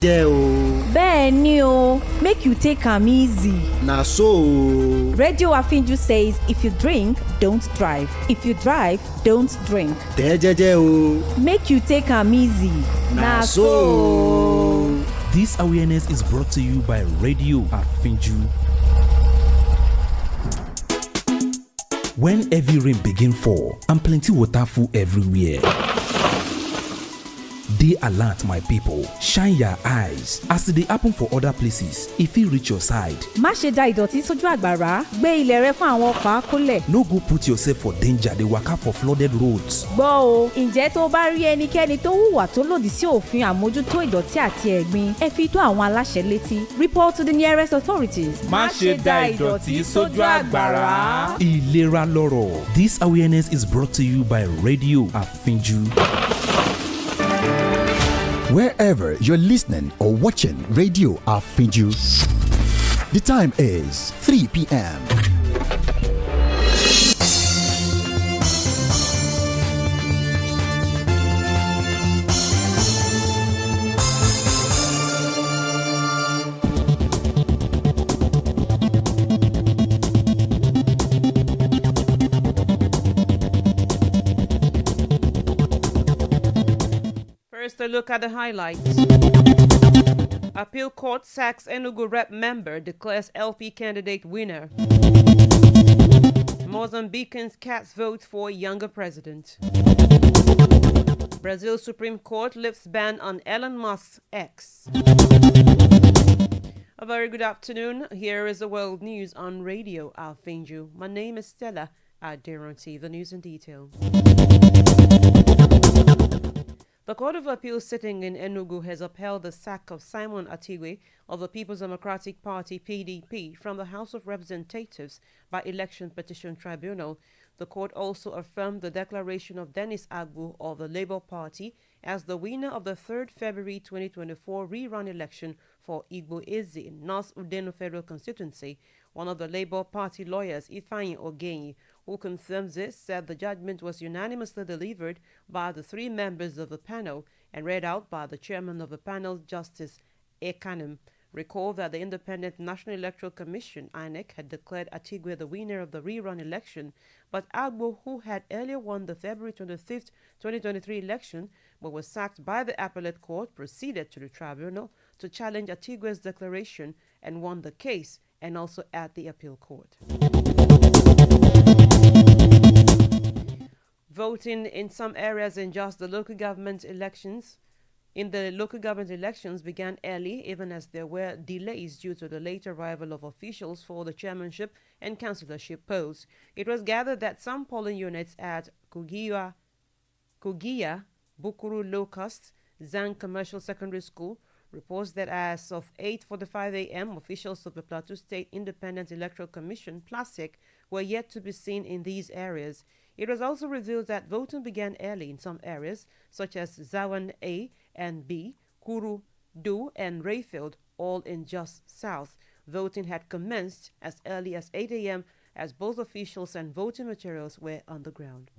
Yeah, bẹ́ẹ̀ ni o, make you take am easy. na so o. Radio Afinju says if you drink, don't drive. If you drive, don't drink. Tẹ́ jẹ́jẹ́ o. Make you take am easy. Na so o. This awareness is brought to you by Radio Afinju. When heavy rain begin fall and plenty water full everywhere, dey alert my people, shine your eyes as e dey happen for other places e fit reach your side. Má ṣe da ìdọ̀tí sójú àgbàrá, gbé ilẹ̀ rẹ fún àwọn ọkọ̀ akólẹ̀. No go put yourself for danger dey waka for flooded roads. Gbọ́ o, ǹjẹ́ tó bá rí ẹnikẹ́ni tó hùwà tó lòdì sí òfin àmójútó ìdọ̀tí àti ẹ̀gbin, ẹ fi tó àwọn aláṣẹ létí. Report to the nearest authorities. Má ṣe da ìdọ̀tí sójú àgbàrá. Ìlera lọ́rọ̀. This awareness is brought to you by Radio Afinju. Wherever you're listening or watching Radio Afinju, the time is 3 p.m. First, a look at the highlights. Appeal Court sacks Enugu Rep member, declares LP candidate winner. Mozambicans cast vote for younger president. Brazil Supreme Court lifts ban on Elon Musk's X. A very good afternoon. Here is the world news on Radio Afinju. My name is Stella. Aderanti. The news in detail. The Court of Appeal sitting in Enugu has upheld the sack of Simon Atigwe of the People's Democratic Party (PDP) from the House of Representatives by Election Petition Tribunal. The court also affirmed the declaration of Dennis Agbu of the Labour Party as the winner of the 3rd February 2024 rerun election for Igbo Ezi, North Udeno Federal Constituency. One of the Labour Party lawyers, Ifeanyi Ogenyi, who confirms this, said the judgment was unanimously delivered by the 3 members of the panel and read out by the chairman of the panel, Justice Ekanem. Recall that the Independent National Electoral Commission, INEC, had declared Atigwe the winner of the rerun election, but Agbo, who had earlier won the February 25th, 2023 election, but was sacked by the appellate court, proceeded to the tribunal to challenge Atigwe's declaration and won the case, and also at the appeal court. Voting in some areas in just the local government elections began early, even as there were delays due to the late arrival of officials for the chairmanship and councillorship posts. It was gathered that some polling units at Kugia, Bukuru Locust, Zang Commercial Secondary School reports that as of 8:45 a.m., officials of the Plateau State Independent Electoral Commission, PLASIC, were yet to be seen in these areas. It was also revealed that voting began early in some areas, such as Zawan A and B, Kuru, Du, and Rayfield, all in just south. Voting had commenced as early as 8 a.m. as both officials and voting materials were on the ground.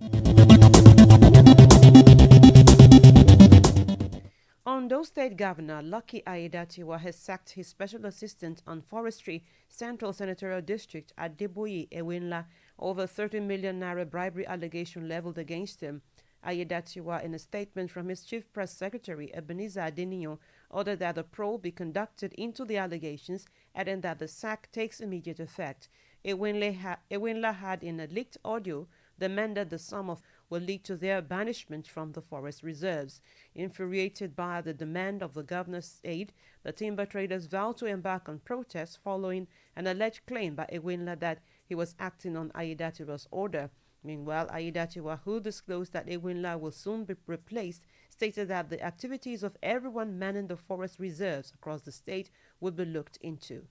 Ondo State Governor Lucky Aiyedatiwa has sacked his Special Assistant on Forestry Central Senatorial District at Adeboye Ewinla over 30 million naira bribery allegation leveled against him. Aiyedatiwa, in a statement from his Chief Press Secretary Ebenezer Adeniyo, ordered that a probe be conducted into the allegations, adding that the sack takes immediate effect. Ewinla had, in a leaked audio, demanded the sum of will lead to their banishment from the forest reserves. Infuriated by the demand of the governor's aide, the timber traders vowed to embark on protests following an alleged claim by Ewinla that he was acting on Aiyedatiwa's order. Meanwhile, Aiyedatiwa, who disclosed that Ewinla will soon be replaced, stated that the activities of everyone manning the forest reserves across the state would be looked into.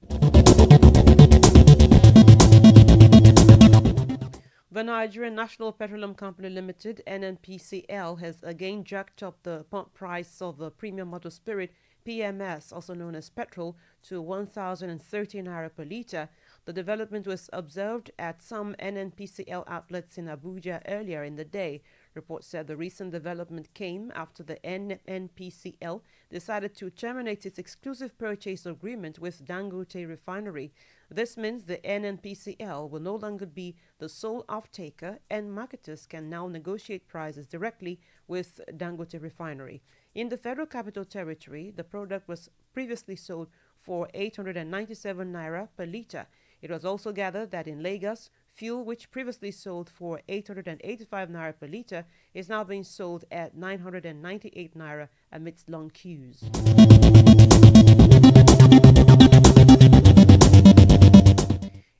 The Nigerian National Petroleum Company Limited, NNPCL, has again jacked up the pump price of the premium motor spirit PMS, also known as petrol, to 1,030 naira per litre. The development was observed at some NNPCL outlets in Abuja earlier in the day. Reports said the recent development came after the NNPCL decided to terminate its exclusive purchase agreement with Dangote Refinery. This means the NNPCL will no longer be the sole off-taker, and marketers can now negotiate prices directly with Dangote Refinery. In the Federal Capital Territory, the product was previously sold for 897 naira per litre. It was also gathered that in Lagos, fuel which previously sold for 885 naira per litre is now being sold at 998 naira amidst long queues.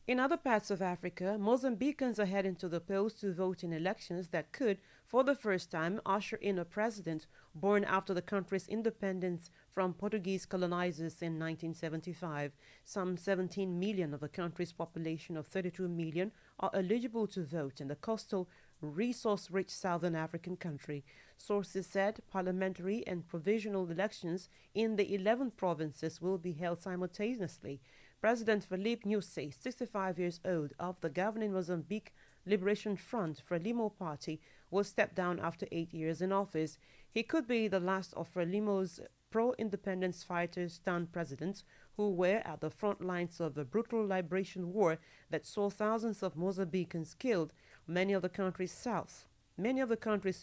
In other parts of Africa, Mozambicans are heading to the polls to vote in elections that could, for the first time, usher in a president born after the country's independence from Portuguese colonizers in 1975. Some 17 million of the country's population of 32 million are eligible to vote in the coastal, resource-rich southern African country. Sources said parliamentary and provisional elections in the 11 provinces will be held simultaneously. President Filipe Nyusi, 65 years old, of the governing Mozambique Liberation Front Frelimo party, will step down after 8 years in office. He could be the last of Frelimo's pro-independence fighters turned presidents who were at the front lines of the brutal liberation war that saw thousands of Mozambicans killed. Many of the country's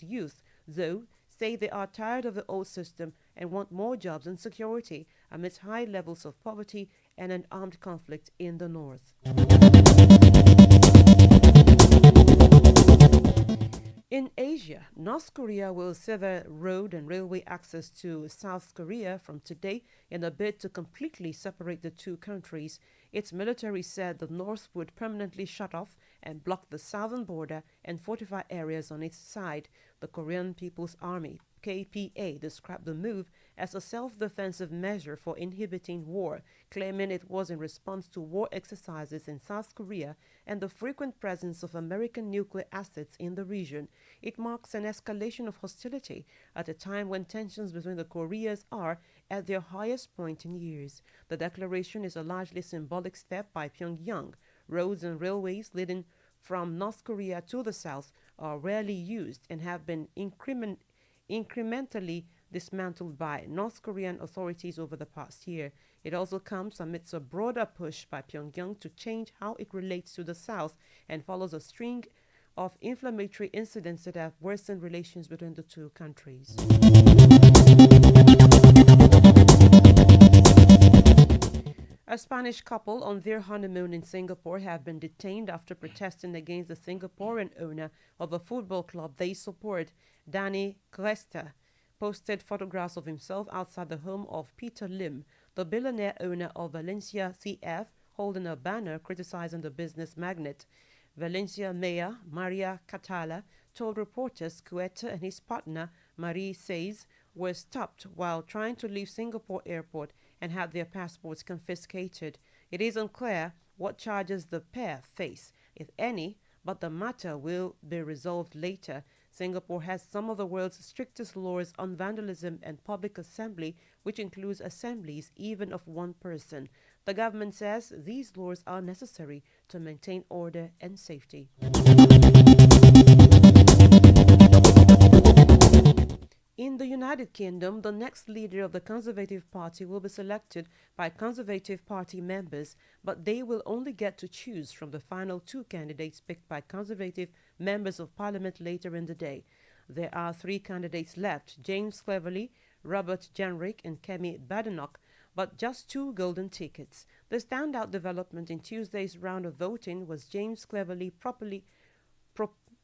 youth, though, say they are tired of the old system and want more jobs and security amidst high levels of poverty and an armed conflict in the north. In Asia, North Korea will sever road and railway access to South Korea from today in a bid to completely separate the two countries. Its military said the North would permanently shut off and block the southern border and fortify areas on its side. The Korean People's Army, KPA, described the move as a self-defensive measure for inhibiting war, claiming it was in response to war exercises in South Korea and the frequent presence of American nuclear assets in the region. It marks an escalation of hostility at a time when tensions between the Koreas are at their highest point in years. The declaration is a largely symbolic step by Pyongyang. Roads and railways leading from North Korea to the south are rarely used and have been incrementally dismantled by North Korean authorities over the past year. It also comes amidst a broader push by Pyongyang to change how it relates to the south and follows a string of inflammatory incidents that have worsened relations between the two countries. A Spanish couple on their honeymoon in Singapore have been detained after protesting against the Singaporean owner of a football club they support. Danny Cuesta posted photographs of himself outside the home of Peter Lim, the billionaire owner of Valencia CF, holding a banner criticizing the business magnate. Valencia Mayor Maria Catala told reporters Cueta and his partner Marie Says were stopped while trying to leave Singapore airport and had their passports confiscated. It is unclear what charges the pair face, if any, but the matter will be resolved later. Singapore has some of the world's strictest laws on vandalism and public assembly, which includes assemblies even of one person. The government says these laws are necessary to maintain order and safety. In the United Kingdom, the next leader of the Conservative Party will be selected by Conservative Party members, but they will only get to choose from the final two candidates picked by Conservative members of Parliament later in the day. There are three candidates left: James Cleverly, Robert Jenrick and Kemi Badenoch, but just two golden tickets. The standout development in Tuesday's round of voting was James Cleverly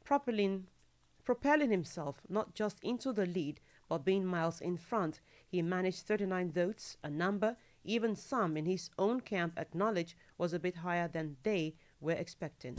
propelling himself not just into the lead, but being miles in front. He managed 39 votes, a number even some in his own camp acknowledged was a bit higher than they were expecting.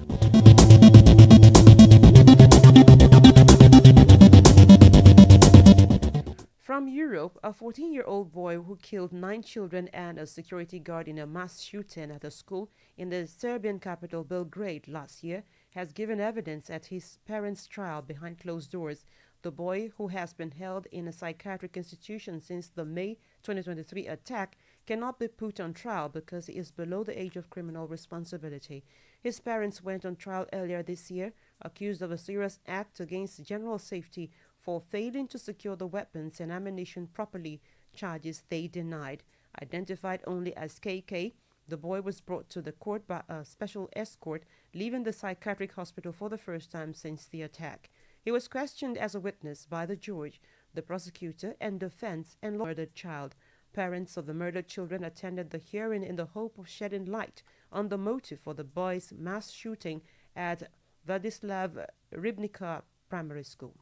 From Europe, a 14-year-old boy who killed 9 children and a security guard in a mass shooting at a school in the Serbian capital Belgrade last year has given evidence at his parents' trial behind closed doors. The boy, who has been held in a psychiatric institution since the May 2023 attack, cannot be put on trial because he is below the age of criminal responsibility. His parents went on trial earlier this year accused of a serious act against general safety for failing to secure the weapons and ammunition properly, charges they denied. Identified only as KK, the boy was brought to the court by a special escort, leaving the psychiatric hospital for the first time since the attack. He was questioned as a witness by the judge, the prosecutor, and defense and murdered child. Parents of the murdered children attended the hearing in the hope of shedding light on the motive for the boy's mass shooting at Vladislav Rybnica Primary School.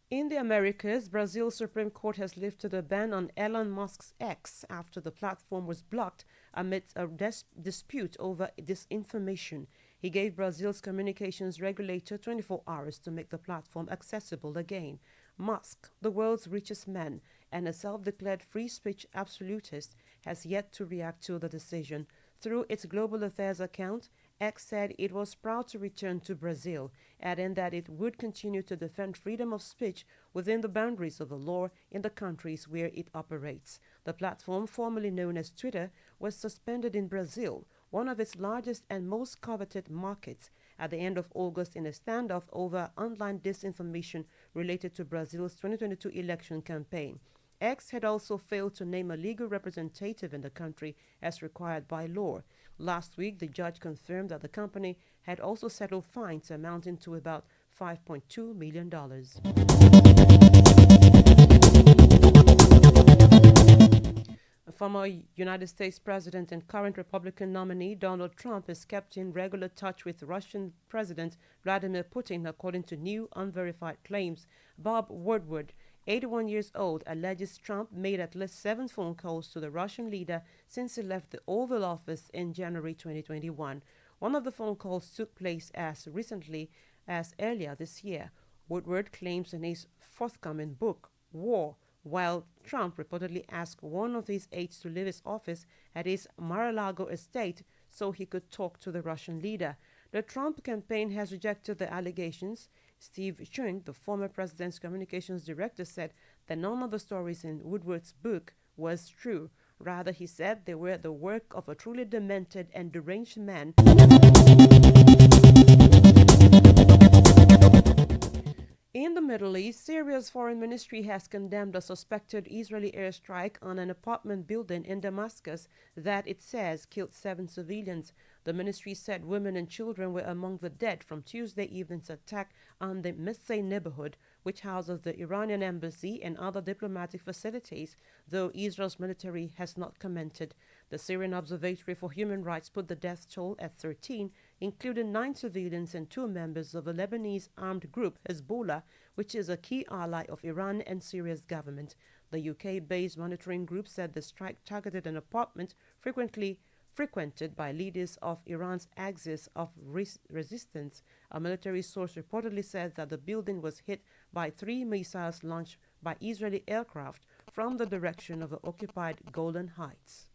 In the Americas, Brazil's Supreme Court has lifted a ban on Elon Musk's X after the platform was blocked amidst a dispute over disinformation. He gave Brazil's communications regulator 24 hours to make the platform accessible again. Musk, the world's richest man and a self-declared free speech absolutist, has yet to react to the decision. Through its global affairs account, X said it was proud to return to Brazil, adding that it would continue to defend freedom of speech within the boundaries of the law in the countries where it operates. The platform, formerly known as Twitter, was suspended in Brazil, one of its largest and most coveted markets, at the end of August in a standoff over online disinformation related to Brazil's 2022 election campaign. X had also failed to name a legal representative in the country as required by law. Last week, the judge confirmed that the company had also settled fines amounting to about $5.2 million. Former United States President and current Republican nominee Donald Trump is kept in regular touch with Russian President Vladimir Putin, according to new unverified claims. Bob Woodward, 81 years old, alleges Trump made at least 7 phone calls to the Russian leader since he left the Oval Office in January 2021. One of the phone calls took place as recently as earlier this year. Woodward claims in his forthcoming book, War, while Trump reportedly asked one of his aides to leave his office at his Mar-a-Lago estate so he could talk to the Russian leader. The Trump campaign has rejected the allegations. Steve Chung, the former president's communications director, said that none of the stories in Woodward's book was true. Rather, he said they were the work of a truly demented and deranged man. In the Middle East, Syria's foreign ministry has condemned a suspected Israeli airstrike on an apartment building in Damascus that it says killed 7 civilians. The ministry said women and children were among the dead from Tuesday evening's attack on the Messeh neighborhood, which houses the Iranian embassy and other diplomatic facilities, though Israel's military has not commented. The Syrian Observatory for Human Rights put the death toll at 13, including 9 civilians and 2 members of the Lebanese armed group Hezbollah, which is a key ally of Iran and Syria's government. The UK-based monitoring group said the strike targeted an apartment frequented by leaders of Iran's axis of resistance. A military source reportedly said that the building was hit by 3 missiles launched by Israeli aircraft from the direction of the occupied Golan Heights.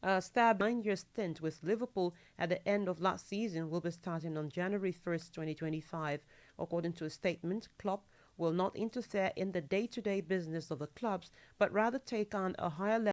A stab 9-year stint with Liverpool at the end of last season will be starting on January 1st, 2025. According to a statement, Klopp will not interfere in the day-to-day business of the clubs, but rather take on a higher level